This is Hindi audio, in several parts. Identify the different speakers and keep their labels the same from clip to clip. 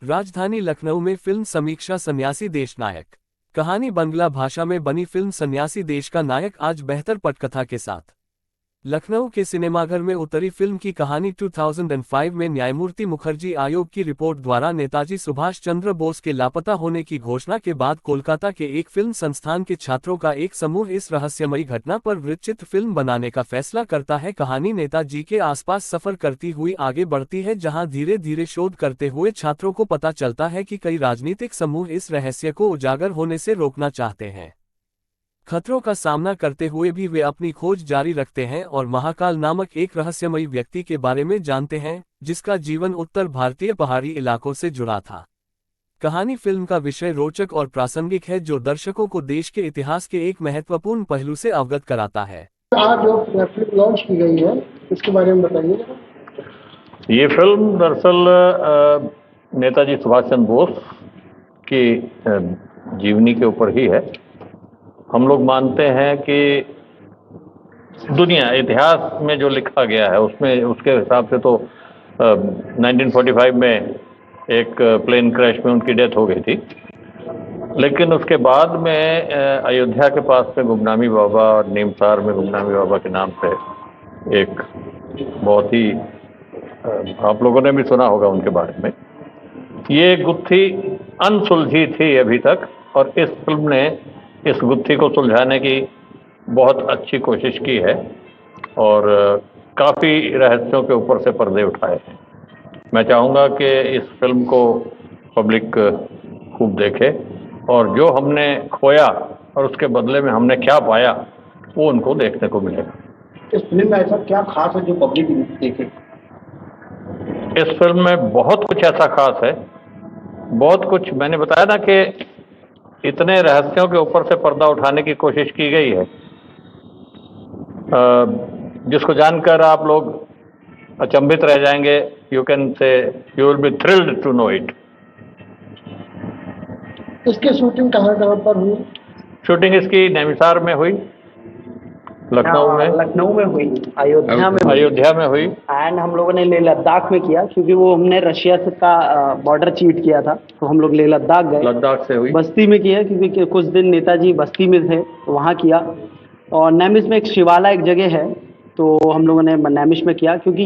Speaker 1: राजधानी लखनऊ में फिल्म समीक्षा सन्यासी देश नायक। कहानी बंगला भाषा में बनी फिल्म सन्यासी देश का नायक आज बेहतर पटकथा के साथ लखनऊ के सिनेमाघर में उतरी। फिल्म की कहानी 2005 में न्यायमूर्ति मुखर्जी आयोग की रिपोर्ट द्वारा नेताजी सुभाष चंद्र बोस के लापता होने की घोषणा के बाद कोलकाता के एक फिल्म संस्थान के छात्रों का एक समूह इस रहस्यमयी घटना पर वृत्तचित्र फिल्म बनाने का फैसला करता है। कहानी नेताजी के आसपास सफर करती हुई आगे बढ़ती है, जहां धीरे धीरे शोध करते हुए छात्रों को पता चलता है कि कई राजनीतिक समूह इस रहस्य को उजागर होने से रोकना चाहते हैं। खतरों का सामना करते हुए भी वे अपनी खोज जारी रखते हैं और महाकाल नामक एक रहस्यमयी व्यक्ति के बारे में जानते हैं, जिसका जीवन उत्तर भारतीय पहाड़ी इलाकों से जुड़ा था। कहानी फिल्म का विषय रोचक और प्रासंगिक है, जो दर्शकों को देश के इतिहास के एक महत्वपूर्ण पहलू से अवगत कराता है।
Speaker 2: आज जो फिल्म लॉन्च की गई है, इसके बारे में बताइए।
Speaker 3: ये फिल्म दरअसल नेताजी सुभाष चंद्र बोस की जीवनी के ऊपर ही है। हम लोग मानते हैं कि दुनिया इतिहास में जो लिखा गया है उसमें उसके हिसाब से तो 1945 में एक प्लेन क्रैश में उनकी डेथ हो गई थी, लेकिन उसके बाद में अयोध्या के पास में गुमनामी बाबा और नीमसार में गुमनामी बाबा के नाम से एक बहुत ही आप लोगों ने भी सुना होगा उनके बारे में। ये गुत्थी अनसुलझी थी अभी तक, और इस फिल्म ने इस गुत्थी को सुलझाने की बहुत अच्छी कोशिश की है और काफ़ी रहस्यों के ऊपर से पर्दे उठाए हैं। मैं चाहूँगा कि इस फिल्म को पब्लिक खूब देखे और जो हमने खोया और उसके बदले में हमने क्या पाया वो उनको देखने को मिलेगा।
Speaker 2: इस फिल्म में ऐसा क्या खास है जो पब्लिक देखे?
Speaker 3: इस फिल्म में बहुत कुछ ऐसा खास है, बहुत कुछ। मैंने बताया ना कि इतने रहस्यों के ऊपर से पर्दा उठाने की कोशिश की गई है, जिसको जानकर आप लोग अचंभित रह जाएंगे। You can say you will be thrilled to know it.
Speaker 2: इसकी शूटिंग कहाँ पर हुई?
Speaker 3: शूटिंग इसकी नैमिसार में हुई,
Speaker 4: लखनऊ में हुई,
Speaker 3: अयोध्या में हुई
Speaker 4: एंड हम लोगों ने लेह लद्दाख में किया, क्योंकि वो हमने रशिया से का बॉर्डर चीट किया था, तो हम लोग लेह लद्दाख गए।
Speaker 3: लद्दाख से हुई,
Speaker 4: बस्ती में किया, क्योंकि कुछ दिन नेताजी बस्ती में थे तो वहाँ किया। और नैमिष में एक शिवाला एक जगह है, तो हम लोगों ने नैमिष में किया, क्योंकि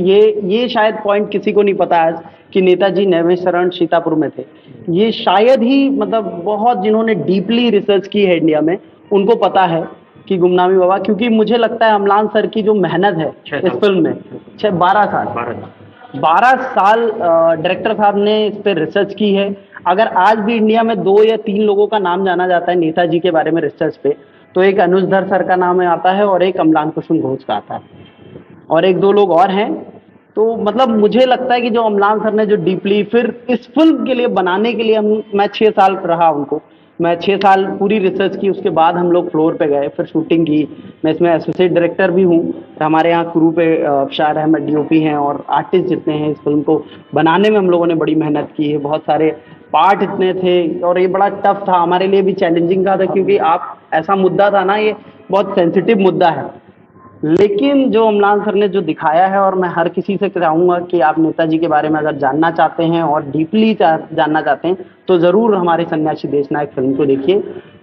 Speaker 4: ये शायद पॉइंट किसी को नहीं पता है कि नेताजी नैमिषारण्य सीतापुर में थे। ये शायद ही मतलब बहुत जिन्होंने डीपली रिसर्च की है इंडिया में उनको पता है कि गुमनामी बाबा, क्योंकि मुझे लगता है अमलान सर की जो मेहनत है इस फिल्म में 12 साल डायरेक्टर साहब ने इस पर रिसर्च की है। अगर आज भी इंडिया में 2 या 3 लोगों का नाम जाना जाता है नेताजी के बारे में रिसर्च पे, तो एक अनुजधर सर का नाम आता है और एक अमलान कुसुम घोष का आता है और 1-2 लोग और हैं। तो मतलब मुझे लगता है कि जो अमलान सर ने जो डीपली फिर इस फिल्म के लिए बनाने के लिए मैं 6 साल रहा उनको, मैं 6 साल पूरी रिसर्च की, उसके बाद हम लोग फ्लोर पे गए, फिर शूटिंग की। मैं इसमें एसोसिएट डायरेक्टर भी हूँ, तो हमारे यहाँ क्रू पे शायर अहमद डीओपी हैं और आर्टिस्ट जितने हैं। इस फिल्म को बनाने में हम लोगों ने बड़ी मेहनत की है, बहुत सारे पार्ट इतने थे और ये बड़ा टफ था हमारे लिए भी, चैलेंजिंग था क्योंकि आप ऐसा मुद्दा था ना, ये बहुत सेंसिटिव मुद्दा है। लेकिन जो अमलान सर ने जो दिखाया है, और मैं हर किसी से चाहूँगा कि आप नेताजी के बारे में अगर जानना चाहते हैं और डीपली जानना चाहते हैं तो ज़रूर हमारे सन्यासी देश नायक फिल्म को देखिए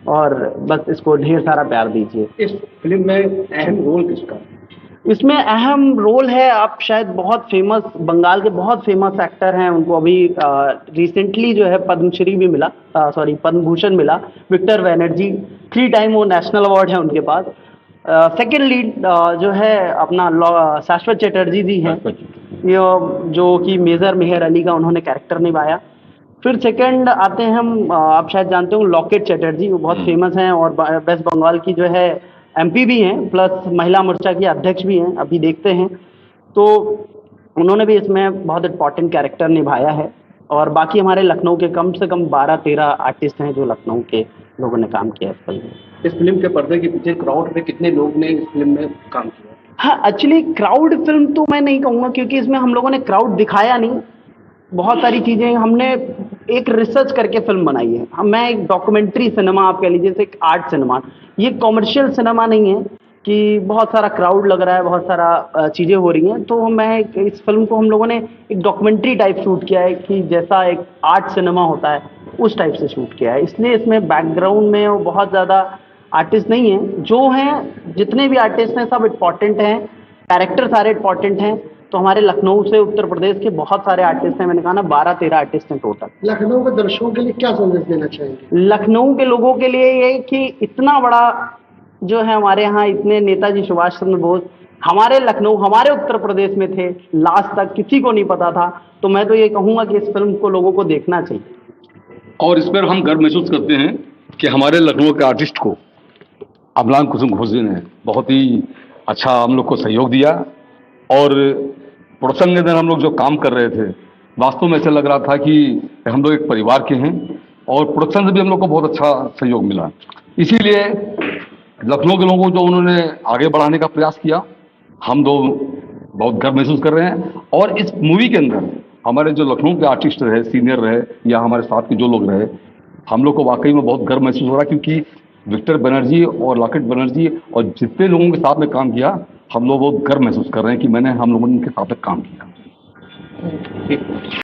Speaker 4: और बस इसको ढेर सारा प्यार दीजिए।
Speaker 2: इस फिल्म में अहम रोल किसका?
Speaker 4: इसमें अहम रोल है, आप शायद बहुत फेमस बंगाल के बहुत फेमस एक्टर हैं, उनको अभी रिसेंटली जो है पद्मश्री भी मिला, पद्म भूषण मिला, विक्टर बैनर्जी। 3 टाइम वो नेशनल अवार्ड है उनके पास। सेकेंड लीड जो है अपना शाश्वत चटर्जी जी हैं, ये जो कि मेजर मेहर अली का उन्होंने कैरेक्टर निभाया। फिर सेकंड आते हैं हम, आप शायद जानते हो लॉकेट चटर्जी, वो बहुत फेमस हैं और वेस्ट बंगाल की जो है एमपी भी हैं, प्लस महिला मोर्चा की अध्यक्ष भी हैं, अभी देखते हैं। तो उन्होंने भी इसमें बहुत इंपॉर्टेंट कैरेक्टर निभाया है। और बाकी हमारे लखनऊ के कम से कम 12-13 आर्टिस्ट हैं जो लखनऊ के लोगों ने काम किया इस फिल्म में।
Speaker 2: इस फिल्म के पर्दे के पीछे क्राउड में कितने लोग ने इस फिल्म में काम किया?
Speaker 4: हाँ, एक्चुअली क्राउड फिल्म तो मैं नहीं कहूँगा, क्योंकि इसमें हम लोगों ने क्राउड दिखाया नहीं। बहुत सारी चीज़ें हमने एक रिसर्च करके फिल्म बनाई है। मैं एक डॉक्यूमेंट्री सिनेमा आप कह लीजिए, एक आर्ट सिनेमा, ये कॉमर्शियल सिनेमा नहीं है। कि बहुत सारा क्राउड लग रहा है, बहुत सारा चीज़ें हो रही हैं। तो इस फिल्म को हम लोगों ने एक डॉक्यूमेंट्री टाइप शूट किया है कि जैसा एक आर्ट सिनेमा होता है उस टाइप से शूट किया है। इसलिए इसमें बैकग्राउंड में वो बहुत ज़्यादा आर्टिस्ट नहीं हैं, जो हैं जितने भी आर्टिस्ट हैं सब इम्पॉर्टेंट हैं, कैरेक्टर सारे इम्पॉर्टेंट हैं। तो हमारे लखनऊ से उत्तर प्रदेश के बहुत सारे आर्टिस्ट हैं, मैंने कहा ना 12-13 आर्टिस्ट हैं टोटल।
Speaker 5: लखनऊ के दर्शकों के लिए क्या संदेश देना चाहेंगे?
Speaker 4: लखनऊ के लोगों के लिए ये कि इतना बड़ा जो है हमारे यहाँ इतने नेताजी सुभाष चंद्र बोस हमारे लखनऊ हमारे उत्तर प्रदेश में थे, लास्ट तक किसी को नहीं पता था। तो मैं तो ये कहूँगा कि इस फिल्म को लोगों को देखना चाहिए।
Speaker 6: और इस पर हम गर्व महसूस करते हैं कि हमारे लखनऊ के आर्टिस्ट को अमलान कुसुम घोष जी ने बहुत ही अच्छा हम लोग को सहयोग दिया। और प्रोडक्शन के दिन हम लोग जो काम कर रहे थे, वास्तव में ऐसा लग रहा था कि हम लोग एक परिवार के हैं, और प्रोडक्शन से भी हम लोग को बहुत अच्छा सहयोग मिला। इसीलिए लखनऊ के लोगों को जो उन्होंने आगे बढ़ाने का प्रयास किया, हम दो बहुत गर्व महसूस कर रहे हैं। और इस मूवी के अंदर हमारे जो लखनऊ के आर्टिस्ट रहे, सीनियर रहे, या हमारे साथ के जो लोग रहे, हम लोग को वाकई में बहुत गर्व महसूस हो रहा है, क्योंकि विक्टर बनर्जी और लॉकेट बनर्जी और जितने लोगों के साथ में काम किया, हम लोग बहुत गर्व महसूस कर रहे हैं कि हम लोगों ने उनके साथ में काम किया।